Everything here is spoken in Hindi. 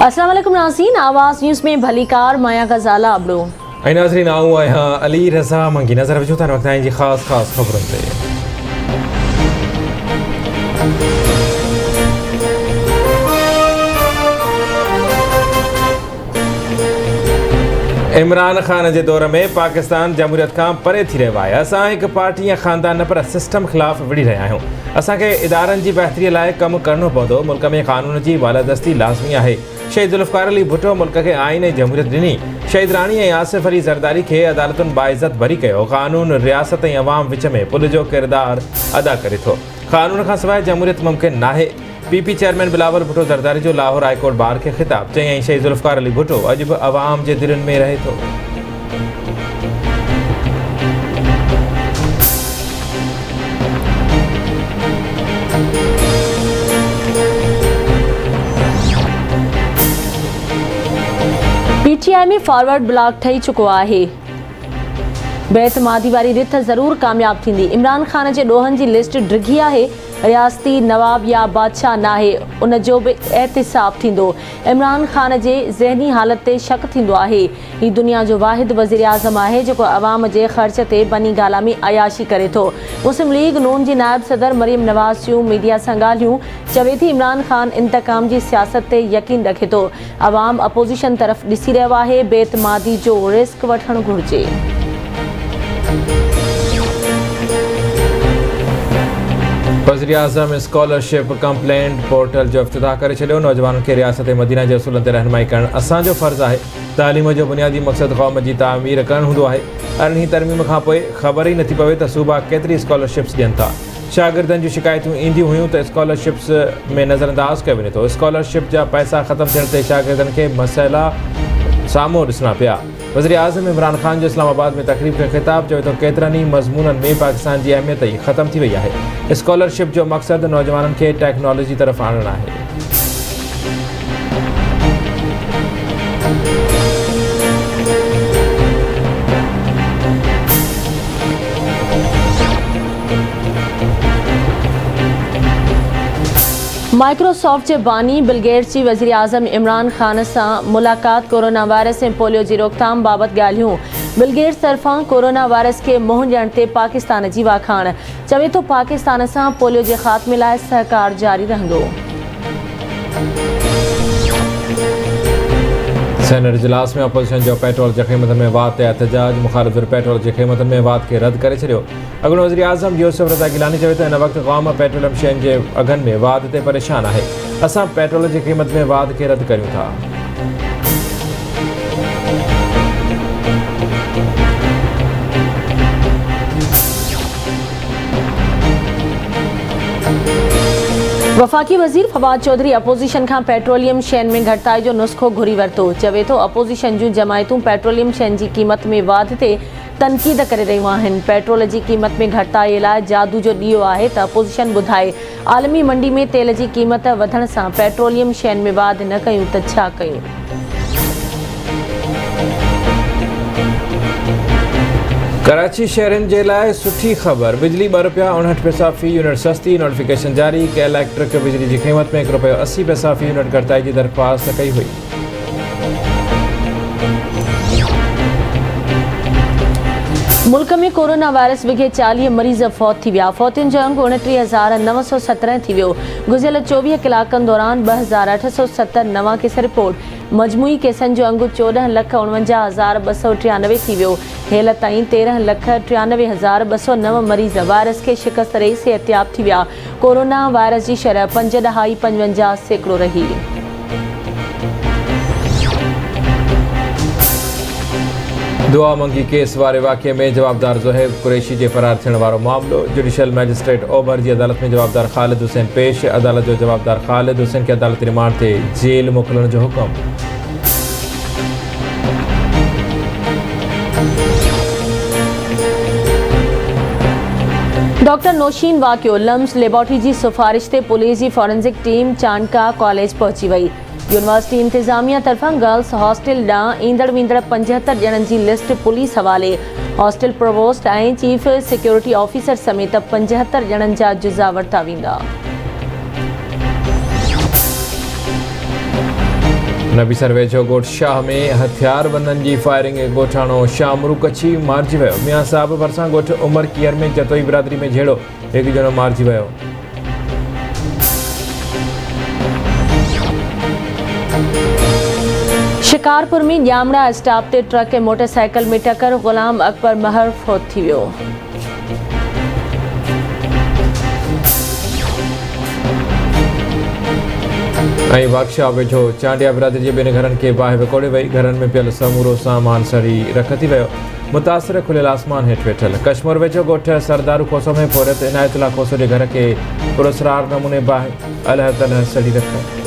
अस्सलाम वालेकुम नाज़रीन, आवाज़ न्यूज़ में भली कार माया गजाला अबड़ो ऐं नाज़रीन आऊं आहियां अली रज़ा मंगी। नज़र विझो था वक़्त जी ख़ासि ख़बरुनि ते। इमरान ख़ान जे दौर में पाकिस्तान जमहूरियत खां परे थी रहियो आहे। असां हिकु पार्टी या ख़ानदान न पर सिस्टम ख़िलाफ़ विड़ी रहिया आहियूं। असांखे इदारनि जी बहितरीअ लाइ कमु करणो पवंदो। मुल्क में क़ानून जी बालादस्ती लाज़मी आहे। शहीद ज़ुल्फ़िकार अली भुट्टो मुल्क खे आइन ऐं जमहूरियत ॾिनी। शहीद राणी ऐं आसिफ अली ज़रदारी खे अदालतुनि बाइज़त बरी कयो। क़ानून रियासत ऐं अवाम विच में पुल जो किरदारु अदा करे थो। क़ानून खां सवाइ जमहूरियत मुमकिन नाहे। पीपी चेयरमैन बिलावल भुट्टो ज़रदारी जो लाहौर हाई कोर्ट बार खे ख़िताब चई। शहीद ज़ुल्फ़िकार अली भुट्टो अॼु बि अवाम जे दिलनि में रहे थो। PTI में फॉरवर्ड ब्लॉक ठही चुको आहे। बेतमादी वारी रिथ ज़रूर कामयाब थींदी। इमरान ख़ान जे ॾोहनि जी लिस्ट डिघी आहे। रियासती नवाब या बादशाह नाहे, उन जो बि एहतिसाब थींदो। इमरान ख़ान जे ज़हनी हालत ते शक थींदो आहे। ही दुनिया जो वाहिद वज़ीर आज़म आहे जेको अवाम जे ख़र्च ते बनी गाला में अयाशी करे थो। मुस्लिम लीग नून जी नायब सदर मरियम नवाज़ जूं मीडिया सां ॻाल्हियूं चवे थी इमरान ख़ान इंतकाम जी सियासत ते यकीन रखे थो। अवाम अपोज़िशन तरफ़ ॾिसी रहियो आहे। बेतमादी जो रिस्क वठणु घुरिजे। वज़ीर आज़म स्कॉलरशिप कंप्लेंट पोर्टल जो इफ्तिताह करे छॾियो। नौजवाननि खे रियासत मदीना जे उसूलनि ते रहनुमाई करणु असांजो फ़र्ज़ु आहे। तालीम जो बुनियादी मक़सदु क़ौम जी तामीर करणु हूंदो आहे। अरिड़हीं तरमीम खां पोइ ख़बर ई नथी पवे त सूबा केतिरी स्कॉलरशिप्स ॾियनि था। शागिर्दनि जूं शिकायतूं ईंदियूं हुयूं त स्कॉलरशिप्स में नज़रअंदाज़ कयो वञे थो। स्कॉलरशिप जा पैसा ख़तमु थियण ते शागिर्दनि खे मसइला साम्हूं ॾिसणा पिया। वज़ीर आज़म इमरान ख़ान जो इस्लामाबाद में तक़रीब खे ख़िताब चवे थो केतिरनि ई मज़मूननि में पाकिस्तान जी अहमियत ई ख़तमु थी वई आहे। स्कॉलरशिप जो मक़सदु नौजवाननि खे टेक्नोलॉजी तरफ़ आणणु आहे। माइक्रोसॉफ्ट जे बानी बिल गेट्स जी वज़ीर आज़म इमरान ख़ान सां मुलाक़ात। कोरोना वायरस ऐं पोलियो जी रोकथाम बाबति ॻाल्हियूं। बिल गेट्स तरफ़ां कोरोना वायरस खे मुंहुं ॾियण ते पाकिस्तान जी वाखाण। चवे थो पाकिस्तान सां पोलियो जे ख़ात्मे लाइ सहकार जारी रहंदो। सेनेट इजलास में अपोज़िशन जो पेट्रोल जी क़ीमतनि में वाध ते एहतजाज। मुखालिफ़ पेट्रोल जी क़ीमतनि में वाध खे रद्द करे छॾियो। अॻूणो वज़ीर आज़म यूसुफ रज़ा गिलानी चवे थो हिन वक़्तु क़ौम पेट्रोलियम शयुनि जे अघनि में वाध ते परेशान आहे। असां पेट्रोल जी क़ीमत में वाध खे रद्द करियूं था। वफ़ाक़ी वज़ीर फवाद चौधरी अपोज़िशन खां पेट्रोलियम शयुनि में घटिताई जो नुस्ख़ो घुरी वरितो। चवे थो अपोज़िशन जूं जमायतूं पेट्रोलियम शयुनि जी क़ीमत में वाध ते तनक़ीद करे रहियूं आहिनि। पेट्रोल जी क़ीमत में घटिताई लाइ जादू जो ॾीओ आहे त अपोज़िशन ॿुधाए आलमी मंडी में तेल जी क़ीमत वधण सां पेट्रोलियम शयुनि में वाध न कयूं त छा कयूं। कराची शहरनि जे लाइ सुठी ख़बर। बिजली ₹2.59 फ़ी यूनिट सस्ती। नोटिफिकेशन जारी। कंहिं इलेक्ट्रिक बिजली जी क़ीमत में ₹1.80 फ़ी यूनिट घटिताई जी दरख़्वास्त कई हुई। मुल्क में कोरोना वायरस विघे 40 मरीज़ फौत थी विया। फौतियुनि जो अंग 29,917 थी वियो। गुज़िरियल 24 कलाकनि दौरान 2,870 नवां केस रिपोर्ट। मजमूई केसनि जो अंग 14,49,293 थी वियो। हेल ताईं 13,93,209 मरीज़ वायरस खे शिकस्त ॾेई सिहतयाब थी विया। कोरोना वायरस जी शरह 5.55% रही। दुआ मंगी केस वारे वाक़े में जवाबदार ज़ुहैब कुरैशी जे फ़रार थियण वारो मामिलो। जुडिशल मैजिस्ट्रेट ओभर जी अदालत में जवाबदार ख़ालिद हुसैन पेश। अदालत जो जवाबदार ख़ालिद हुसैन खे अदालती रिमांड ते जेल मोकिलण जो हुकुम। डॉक्टर नौशीन वाक़ियो। लम्स लेबॉरेटरी जी सिफारिश ते पुलिस जी फॉरेंसिक टीम चांडका कॉलेज पहुची वई। यूनिवर्सिटी इंतज़ामिया तरफ़ां गर्ल्स हॉस्टल ॾांहुं ईंदड़ वेंदड़ 75 ॼणनि जी लिस्ट पुलिस हवाले। हॉस्टल प्रोवोस्ट ऐं चीफ सिक्योरिटी ऑफिसर समेत 75 ॼणनि जा जुज़ा वरिता वेंदा। नबीसर वेझो ॻोठ शाह में हथियार बंदनि जी फायरिंग ॻोठाणो शामरू कच्छी मारिजी वियो। मियां साहिब भरिसां ॻोठ उमर कियर में जतोई बिरादरी में झेड़ो हिकु ॼणो मारिजी वियो। शिकारपुर में ॼामड़ा स्टॉप ते ट्रक ऐं मोटरसाइकिल में टक्कर, ग़ुलाम अकबर महर फौत थी वियो। ऐं वर्कशॉप वेझो चांडिया बिरादरी जे ॿिनि घरनि खे बाहि विकोड़े वई। घरनि में पियल समूरो सामान सड़ी रख थी वियो। मुतासिर खुलियल आसमान हेठि वेठल। कश्मीर वेझो ॻोठ सरदारू खोसो में फ़ौरत इनायतुल्ला खोसो जे घर खे पुरस्रार नमूने बाहि अलह तलह सड़ी रख।